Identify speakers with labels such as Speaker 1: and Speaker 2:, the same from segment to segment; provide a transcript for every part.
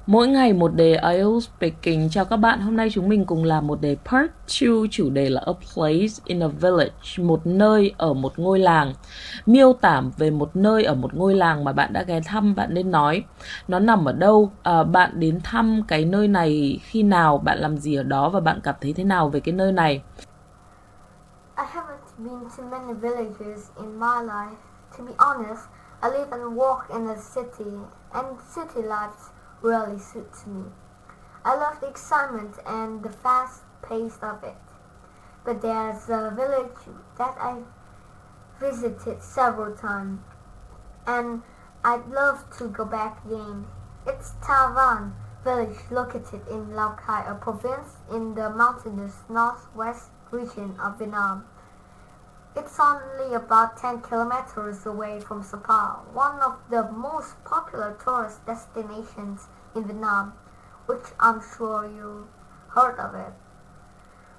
Speaker 1: Mỗi ngày một đề Ielts Speaking. Chào các bạn, hôm nay chúng mình cùng làm một đề Part 2, chủ đề là A Place in a Village, một nơi ở một ngôi làng. Miêu tả về một nơi ở một ngôi làng mà bạn đã ghé thăm, bạn nên nói nó nằm ở đâu, bạn đến thăm cái nơi này khi nào, bạn làm gì ở đó và bạn cảm thấy thế nào về cái nơi này.
Speaker 2: I haven't been to many villages in my life. To be honest, I live and work in a city, and city life really suits me. I love the excitement and the fast pace of it. But there's a village that I visited several times, and I'd love to go back again. It's Tavan village located in Lao Cai, a province in the mountainous northwest region of Vietnam. It's only about 10 kilometers away from Sapa, one of the most popular tourist destinations in Vietnam, which I'm sure you heard of it.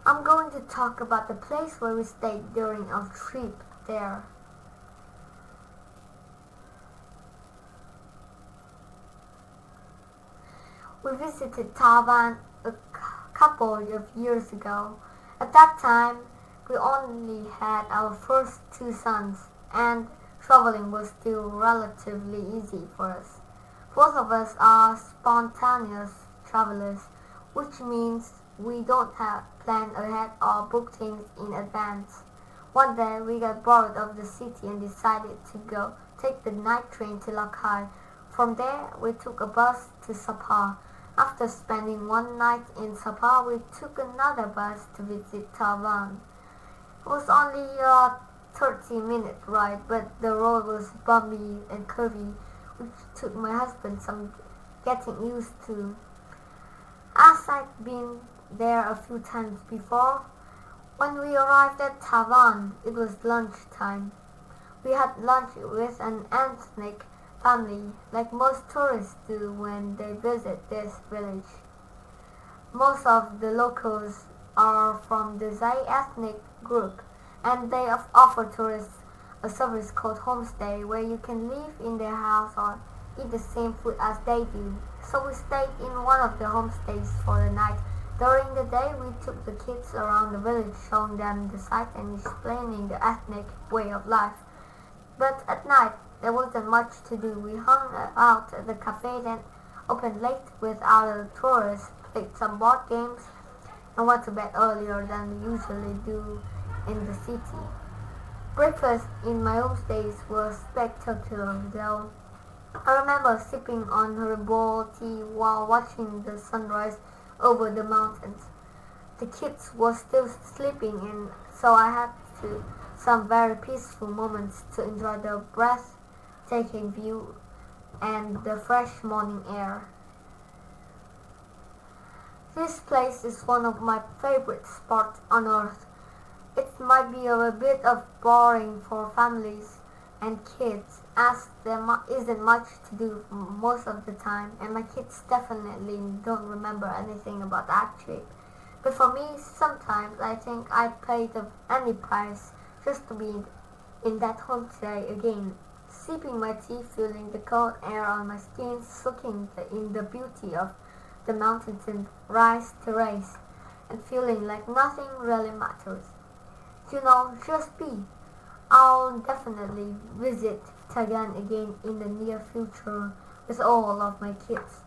Speaker 2: I'm going to talk about the place where we stayed during our trip there. We visited Taiwan a couple of years ago. At that time, we only had our first two sons, and traveling was still relatively easy for us. Both of us are spontaneous travelers, which means we don't have planned ahead or book things in advance. One day we got bored of the city and decided to go take the night train to Lao Cai. From there we took a bus to Sapa. After spending one night in Sapa, we took another bus to visit Taiwan. It was only a 30-minute ride, but the road was bumpy and curvy, which took my husband some getting used to. As I'd been there a few times before, when we arrived at Taiwan, it was lunchtime. We had lunch with an ethnic family, like most tourists do when they visit this village. Most of the locals are from the Zai ethnic group, and they offer tourists a service called homestay, where you can live in their house or eat the same food as they do. So we stayed in one of the homestays for the night. During the day, we took the kids around the village, showing them the sights and explaining the ethnic way of life. But at night, there wasn't much to do. We hung out at the cafe that opened late with other tourists, played some board games, and went to bed earlier than we usually do in the city. Breakfast in my homestays was spectacular, though. I remember sipping on herbal tea while watching the sunrise over the mountains. The kids were still sleeping, and so I had some very peaceful moments to enjoy the breathtaking view and the fresh morning air. This place is one of my favorite spots on earth. It might be a bit of boring for families and kids, as there isn't much to do most of the time, and my kids definitely don't remember anything about that trip. But for me, sometimes I think I'd pay any price just to be in that homestay again, sipping my tea, feeling the cold air on my skin, soaking in the beauty of the mountains and rice terrace, and feeling like nothing really matters. Just be. I'll definitely visit Tagan again in the near future with all of my kids.